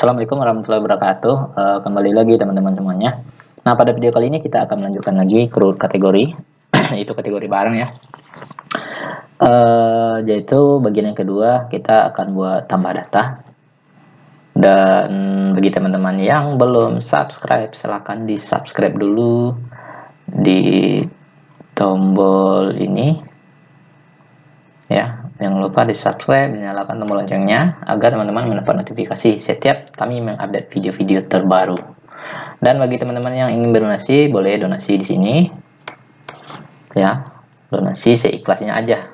Assalamualaikum warahmatullahi wabarakatuh. Kembali lagi teman-teman semuanya. Nah, pada video kali ini kita akan melanjutkan lagi create kategori, yaitu kategori barang ya. Yaitu bagian yang kedua kita akan buat tambah data. Dan bagi teman-teman yang belum subscribe, silahkan di subscribe dulu di tombol ini ya. Jangan lupa di subscribe, nyalakan tombol loncengnya agar teman-teman mendapat notifikasi setiap kami mengupdate video-video terbaru. Dan bagi teman-teman yang ingin berdonasi, boleh donasi di sini ya, donasi seikhlasnya aja,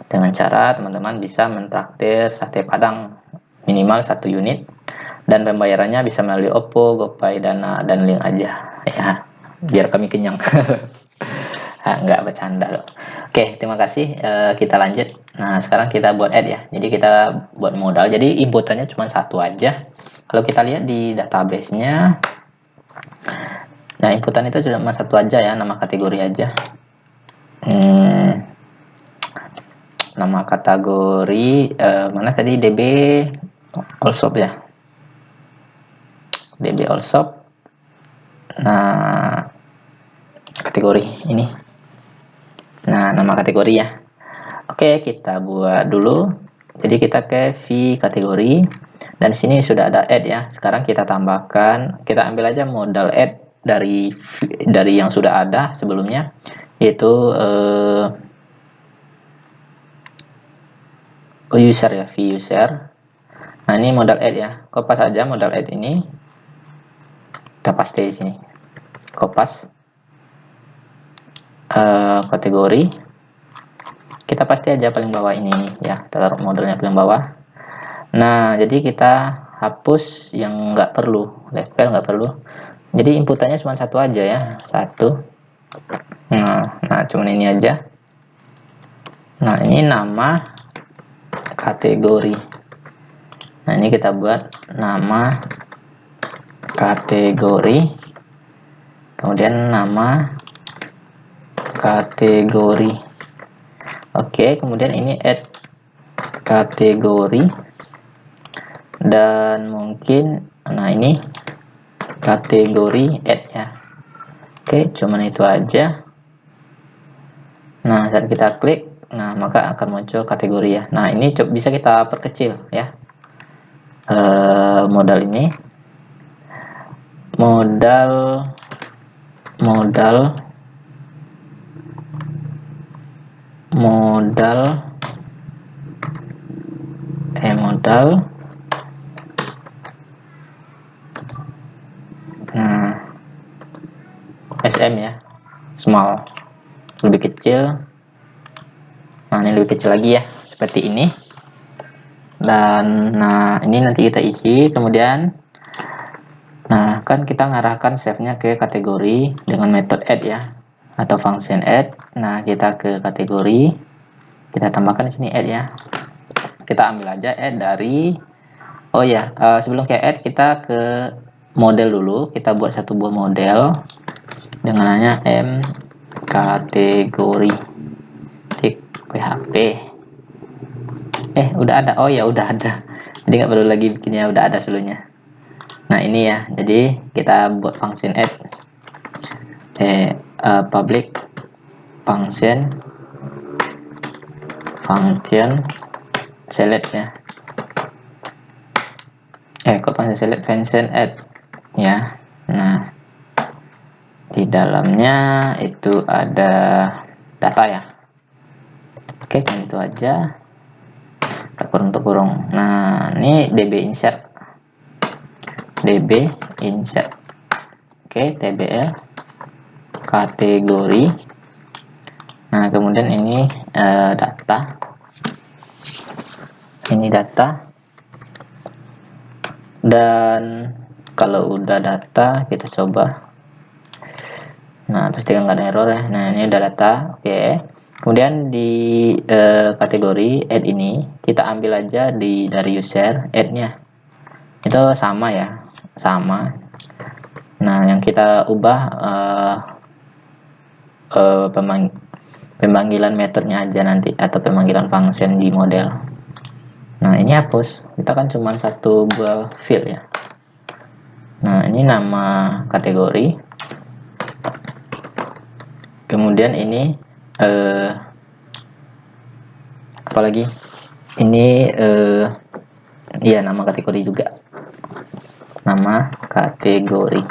dengan cara teman-teman bisa mentraktir sate padang minimal 1 unit, dan pembayarannya bisa melalui OPPO, GoPay, Dana, dan link aja ya, biar kami kenyang. Nggak bercanda loh. Oke, terima kasih. Kita lanjut. Nah, sekarang kita buat add ya. Jadi kita buat modal. Jadi inputannya cuma satu aja. Kalau kita lihat di database-nya, nah inputan itu cuma satu aja ya, nama kategori aja. Nama kategori mana tadi, DB Allshop ya. DB Allshop. Nah, kategori ini. Nah, nama kategori ya. Oke, kita buat dulu. Jadi kita ke V kategori, dan sini sudah ada add ya. Sekarang kita tambahkan, kita ambil aja modal add dari yang sudah ada sebelumnya, yaitu user ya, V user. Nah, ini modal add ya. Kopas aja modal add ini. Kita paste di sini. Kopas kategori. Kita pasti aja paling bawah ini ya, taruh modelnya paling bawah. Nah, jadi kita hapus yang nggak perlu, level nggak perlu. Jadi inputannya cuma satu aja ya, satu. Nah cuma ini aja. Nah, ini nama kategori. Nah, ini kita buat nama kategori, kemudian nama kategori. Oke, kemudian ini add kategori, dan mungkin nah ini kategori add ya. Oke, cuman itu aja. Nah, saat kita klik, nah maka akan muncul kategori ya. Nah, ini bisa kita perkecil ya, modal ini, modal SM ya, small, lebih kecil. Nah, ini lebih kecil lagi ya, seperti ini. Dan nah, ini nanti kita isi. Kemudian nah, kan kita ngarahkan save-nya ke kategori dengan metode add ya, atau function add. Nah, kita ke kategori, kita tambahkan di sini add ya. Kita ambil aja add dari, oh ya, sebelum ke add kita ke model dulu. Kita buat satu buah model dengan namanya m kategori tik php. Udah ada. Oh ya, udah ada. Jadi nggak perlu lagi bikinnya, udah ada sebelumnya. Nah, ini ya. Jadi kita buat function add public function select ya. Kok function select, function add ya. Nah, di dalamnya itu ada data ya. Oke, cuma itu aja. Kurung. Nah, ini db insert. Oke, tbl kategori. Nah, kemudian ini data. Ini data. Dan kalau udah data, kita coba. Nah, pastikan nggak ada error ya. Nah, ini udah data. Oke. Kemudian di kategori add ini kita ambil aja dari user add-nya. Itu sama ya, sama. Nah, yang kita ubah pemanggilan metodenya aja nanti, atau pemanggilan function di model. Nah, ini hapus. Kita kan cuma satu buah field ya. Nah, ini nama kategori. Kemudian ini apalagi? Ini iya, nama kategori juga. Nama kategori.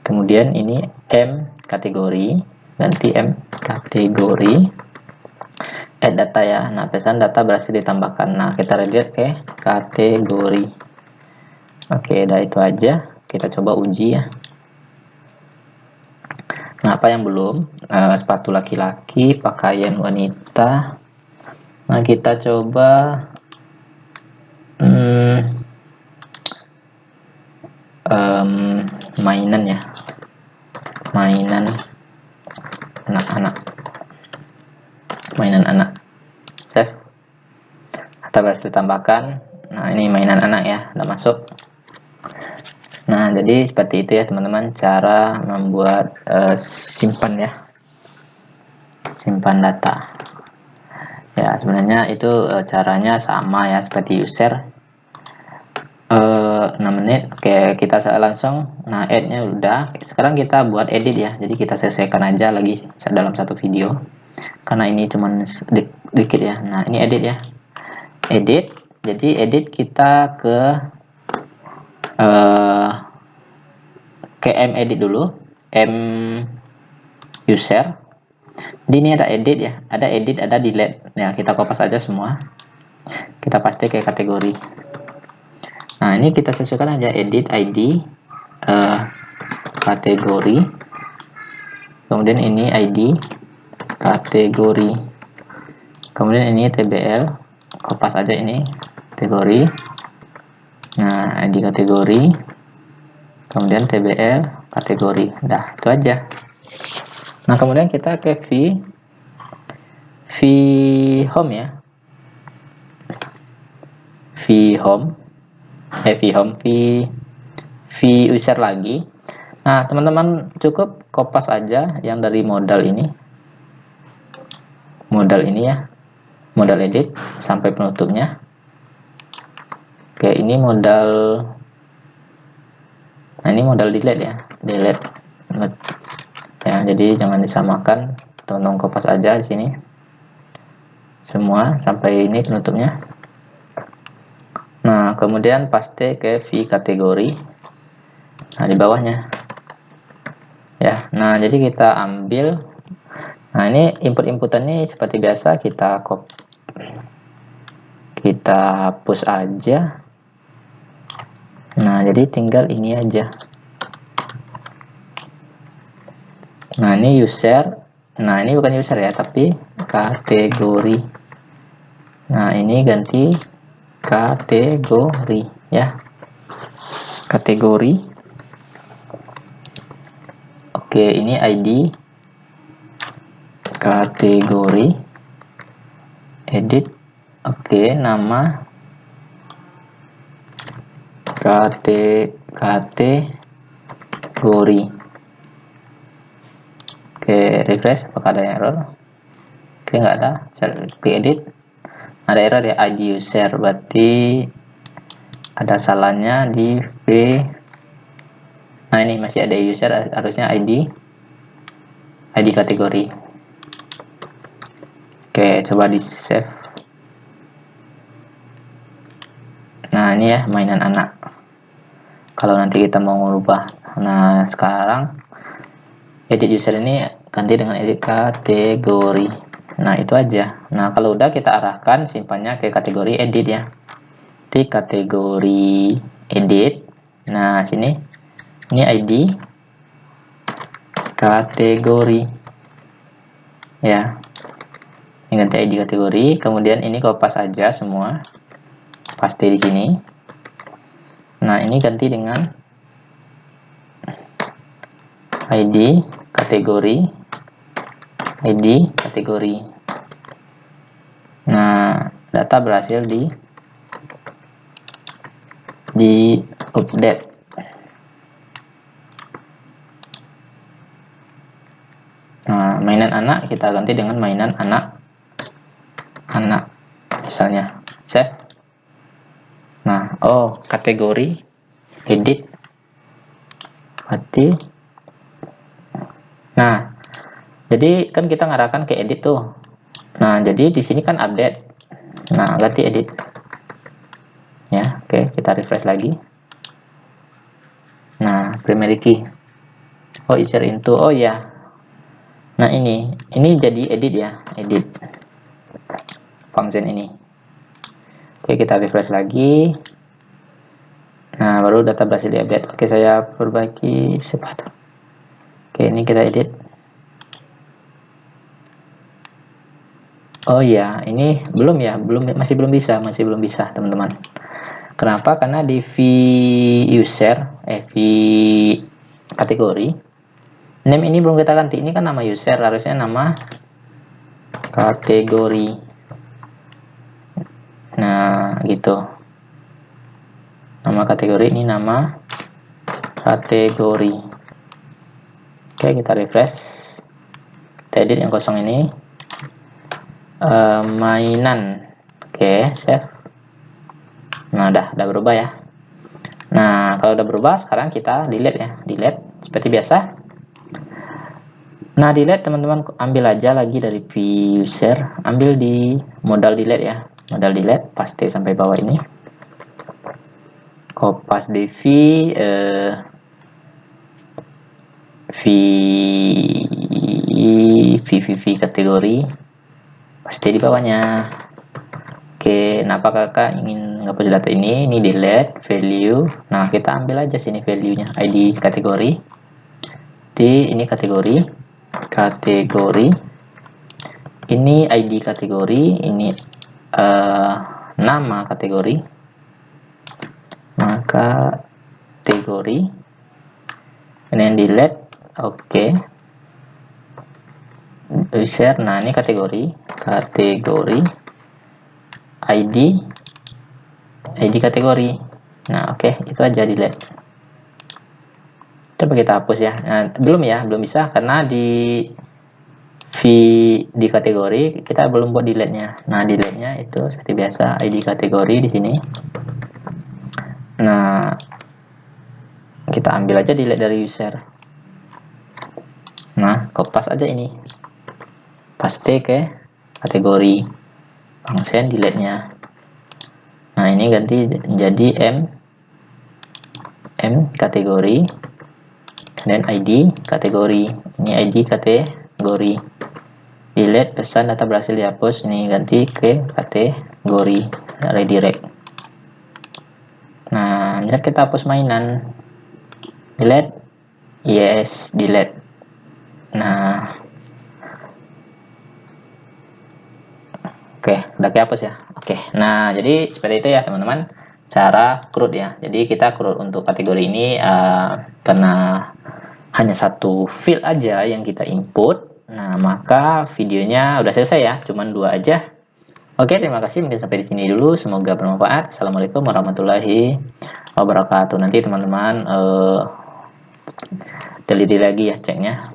Kemudian ini M kategori, ganti M kategori. Add data ya. Nah, pesan data berhasil ditambahkan. Nah, kita lihat ke kategori. Oke, dah itu aja. Kita coba uji ya. Nah, apa yang belum? Sepatu laki-laki, pakaian wanita. Nah, kita coba mainan ya. Mainan anak-anak. Mainan anak. Save. Kita berhasil tambahkan. Nah, ini mainan anak ya, udah masuk. Nah, jadi seperti itu ya teman-teman, cara membuat simpan ya, simpan data ya. Sebenarnya itu caranya sama ya seperti user. 6 menit. Oke, kita langsung. Nah, add-nya udah. Sekarang kita buat edit ya, jadi kita selesaikan aja lagi dalam satu video karena ini cuman sedikit ya. Nah, ini edit ya, edit. Jadi edit kita ke M edit dulu, M user. Di ini ada edit ya, ada edit, ada delete ya. Kita kopas aja semua, kita paste ke kategori. Nah, ini kita sesuaikan aja, edit ID kategori, kemudian ini ID kategori, kemudian ini TBL, kopas aja ini kategori. Nah, ID kategori, kemudian TBL kategori. Dah, itu aja. Nah, kemudian kita ke v home ya, v user lagi. Nah, teman-teman cukup kopas aja yang dari modal ini ya, modal edit sampai penutupnya. Oke, ini modal, nah ini modal delete ya, delete ya. Jadi jangan disamakan, teman-teman kopas aja di sini semua sampai ini penutupnya. Nah, kemudian paste ke v kategori. Nah, di bawahnya ya. Nah, jadi kita ambil. Nah, ini input-inputan ini seperti biasa kita hapus aja. Nah, jadi tinggal ini aja. Nah, ini user. Nah, ini bukan user ya, tapi kategori. Nah, ini ganti kategori ya, kategori. Oke, ini ID kategori, edit. Oke, nama kategori. Oke, refresh, apakah ada error? Oke, nggak ada. Klik edit, ada error ya, ID user, berarti ada salahnya di V. Nah, ini masih ada user, harusnya ID kategori. Oke, coba di save. Nah, ini ya mainan anak. Kalau nanti kita mau merubah, nah sekarang edit user ini ganti dengan edit kategori. Nah, itu aja. Nah, kalau udah kita arahkan simpannya ke kategori edit ya, di kategori edit. Nah, sini ini ID kategori ya, ini ganti ID kategori. Kemudian ini kopas aja semua, paste di sini. Nah, ini ganti dengan ID kategori, ID kategori. Nah, data berhasil di update. Nah, mainan anak kita ganti dengan mainan anak misalnya. Save. Oh, kategori, edit, mati. Nah, jadi kan kita ngarahkan ke edit tuh. Nah, jadi di sini kan update. Nah, ganti edit. Ya, oke, kita refresh lagi. Nah, primary key. Oh, insert into. Oh ya. Nah, ini jadi edit ya, edit function ini. Oke, kita refresh lagi. Nah, baru data berhasil diupdate. Oke, saya perbaiki sepatu. Oke, ini kita edit. Oh iya, ini belum ya, masih belum bisa, teman-teman. Kenapa? Karena di v kategori name ini belum kita ganti. Ini kan nama user, harusnya nama kategori. Nah, gitu. Nama kategori ini nama kategori. Oke, kita refresh. Kita edit yang kosong ini. Mainan. Oke, save. Nah, udah berubah ya. Nah, kalau udah berubah, sekarang kita delete ya. Delete seperti biasa. Nah, delete teman-teman, ambil aja lagi dari view user, ambil di modal delete ya. Modal delete, paste sampai bawah ini. Kopas dv v kategori, paste di bawahnya. Oke, nah apa kakak ingin ngapus data ini delete value. Nah, kita ambil aja sini value-nya, ID kategori. Ini kategori, ini ID kategori, ini nama kategori, maka kategori, ini yang delete. Oke, user. Nah, ini kategori ID kategori. Nah, oke, itu aja delete. Coba kita hapus ya. Nah, belum bisa karena di kategori kita belum buat delete-nya. Nah, delete-nya itu seperti biasa, ID kategori di sini. Nah, kita ambil aja delete dari user. Nah, kopas aja ini, paste ke kategori, function delete-nya. Nah, ini ganti menjadi m kategori dan ID kategori. Ini ID kategori. Delete pesan data berhasil dihapus, ini ganti ke kategori, redirect. Nah, misalnya kita hapus mainan, delete, yes, delete. Nah, oke, udah kehapus ya. Oke, nah jadi seperti itu ya teman-teman, cara CRUD ya. Jadi kita CRUD untuk kategori ini karena hanya satu field aja yang kita input. Nah, maka videonya udah selesai ya, cuman 2 aja. Oke, terima kasih, mungkin sampai di sini dulu, semoga bermanfaat. Assalamualaikum warahmatullahi wabarakatuh. Nanti teman-teman teliti lagi ya ceknya.